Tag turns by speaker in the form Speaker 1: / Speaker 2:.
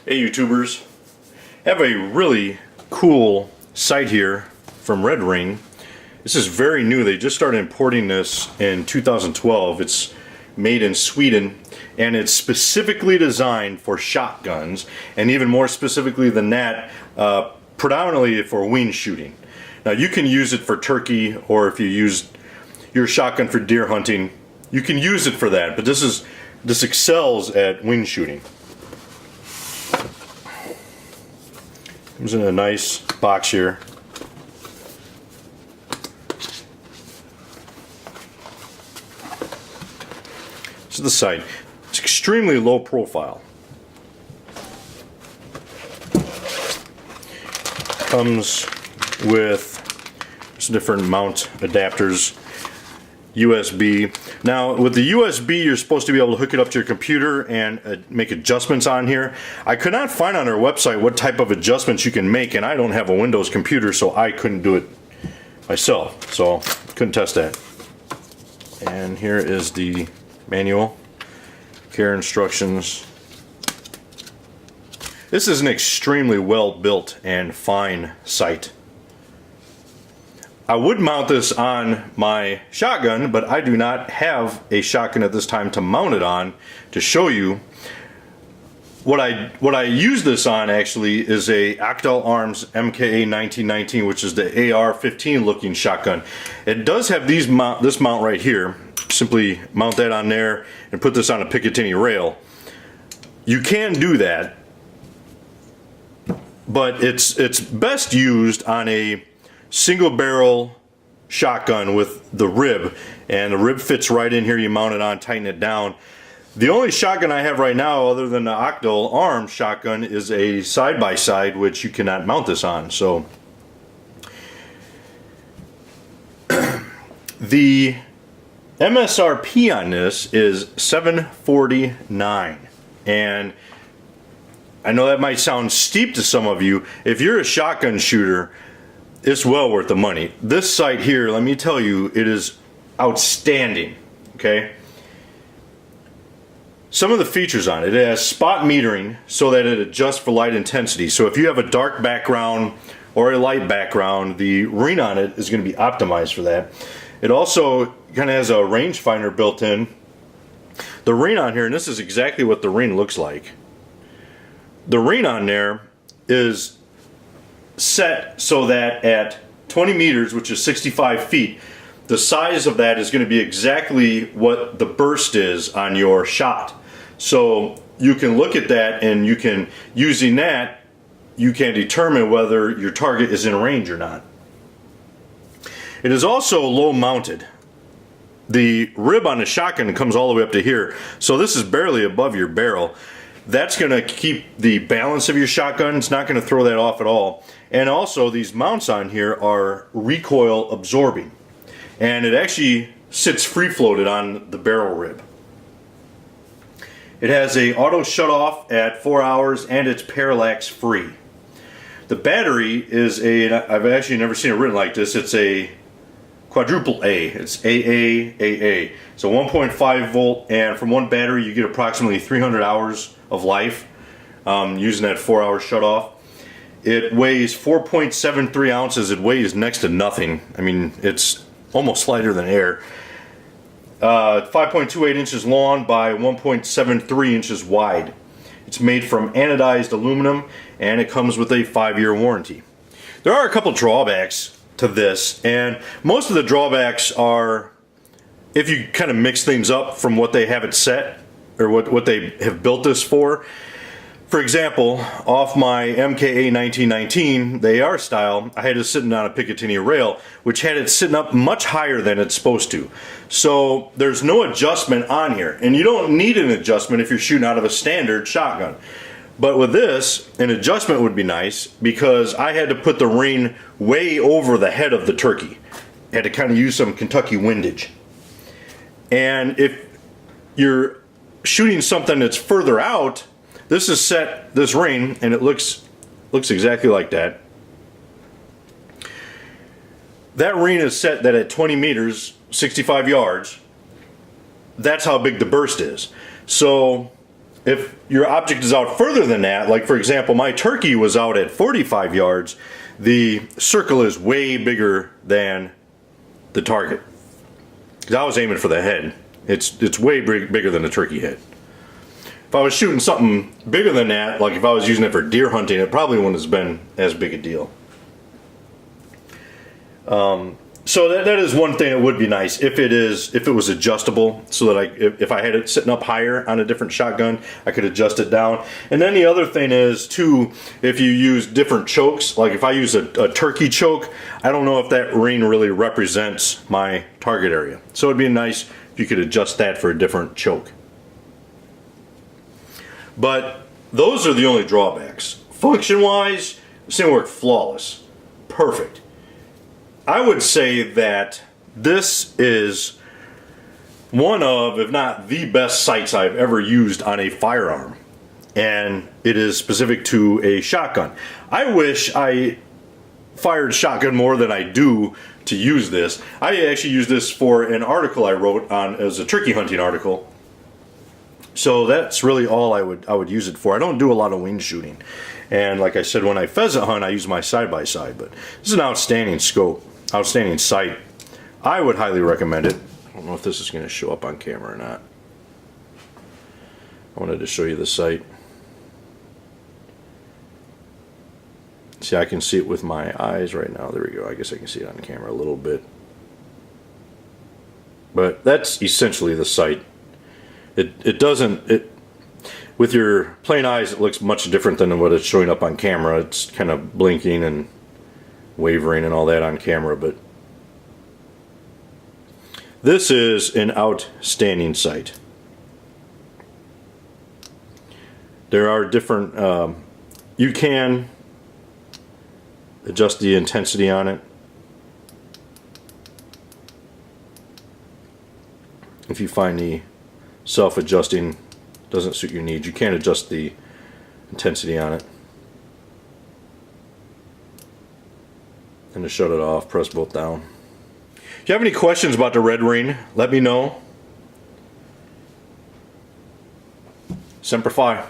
Speaker 1: Hey YouTubers, I have a really cool sight here from Redring. This is very new. They just started importing this in 2012. It's made in Sweden and it's specifically designed for shotguns, and even more specifically than that, predominantly for wing shooting. Now you can use it for turkey, or if you use your shotgun for deer hunting, you can use it for that, but this excels at wing shooting. Comes in a nice box here. This is the sight. It's extremely low profile. Comes with some different mount adapters. USB. Now with the USB you're supposed to be able to hook it up to your computer and make adjustments on here. I could not find on their website what type of adjustments you can make, and I don't have a Windows computer, so I couldn't do it myself, so couldn't test that. And here is the manual, care instructions. This is an extremely well built and fine sight. I would mount this on my shotgun, but I do not have a shotgun at this time to mount it on to show you. What I use this on actually is a Octal Arms MKA 1919, which is the AR-15 looking shotgun. It does have this mount right here. Simply mount that on there and put this on a Picatinny rail. You can do that, but it's best used on a single barrel shotgun with the rib, and the rib fits right in here. You mount it on, tighten it down. The only shotgun I have right now other than the Octal Arms shotgun is a side-by-side, which you cannot mount this on. So the MSRP on this is $749, and I know that might sound steep to some of you. If you're a shotgun shooter, it's well worth the money. This sight here, let me tell you, it is outstanding. Okay, some of the features on it: it has spot metering so that it adjusts for light intensity. So if you have a dark background or a light background, the ring on it is going to be optimized for that. It also kind of has a rangefinder built in. The ring on here, and this is exactly what the ring looks like. The ring on there is set so that at 20 meters, which is 65 feet, the size of that is going to be exactly what the burst is on your shot. So you can look at that, and you can, using that, you can determine whether your target is in range or not. It is also low mounted. The rib on the shotgun comes all the way up to here, so this is barely above your barrel. That's going to keep the balance of your shotgun. It's not going to throw that off at all. And also, these mounts on here are recoil absorbing, and it actually sits free floated on the barrel rib. It has a auto shut off at 4 hours, and it's parallax free. The battery is I've actually never seen it written like this. It's a quadruple A. It's AAAA. So 1.5 volt, and from one battery you get approximately 300 hours of life using that 4 hour shut off. It weighs 4.73 ounces. It weighs next to nothing. I mean, it's almost lighter than air. 5.28 inches long by 1.73 inches wide. It's made from anodized aluminum, and it comes with a 5-year warranty. There are a couple drawbacks to this, and most of the drawbacks are if you kind of mix things up from what they have it set, or what they have built this for. For example, off my MKA 1919, the AR style, I had it sitting on a Picatinny rail, which had it sitting up much higher than it's supposed to. So there's no adjustment on here, and you don't need an adjustment if you're shooting out of a standard shotgun. But with this, an adjustment would be nice, because I had to put the ring way over the head of the turkey. I had to kind of use some Kentucky windage. And if you're shooting something that's further out, this is set, this ring, and it looks exactly like that. That ring is set that at 20 meters, 65 yards, that's how big the burst is. So if your object is out further than that, like for example, my turkey was out at 45 yards, the circle is way bigger than the target. Because I was aiming for the head. It's way bigger than the turkey head. If I was shooting something bigger than that, like if I was using it for deer hunting, it probably wouldn't have been as big a deal. So that is one thing that would be nice if it was adjustable, so that if I had it sitting up higher on a different shotgun, I could adjust it down. And then the other thing is too, if you use different chokes, like if I use a turkey choke, I don't know if that ring really represents my target area. So it'd be nice if you could adjust that for a different choke. But those are the only drawbacks. Function-wise, this thing worked flawless, perfect. I would say that this is one of, if not the best sights I've ever used on a firearm. And it is specific to a shotgun. I wish I fired shotgun more than I do to use this. I actually used this for an article I wrote on as a turkey hunting article. So that's really all I would use it for. I don't do a lot of wing shooting. And like I said, when I pheasant hunt, I use my side-by-side. But this is an outstanding scope. Outstanding sight. I would highly recommend it. I don't know if this is going to show up on camera or not. I wanted to show you the sight. See, I can see it with my eyes right now. There we go. I guess I can see it on camera a little bit. But that's essentially the sight. It doesn't, with your plain eyes, it looks much different than what it's showing up on camera. It's kind of blinking and wavering and all that on camera, but this is an outstanding sight. There are different, you can adjust the intensity on it. If you find the self-adjusting doesn't suit your needs, you can adjust the intensity on it. And to shut it off, press both down. If you have any questions about the Redring, let me know. Semper Fi.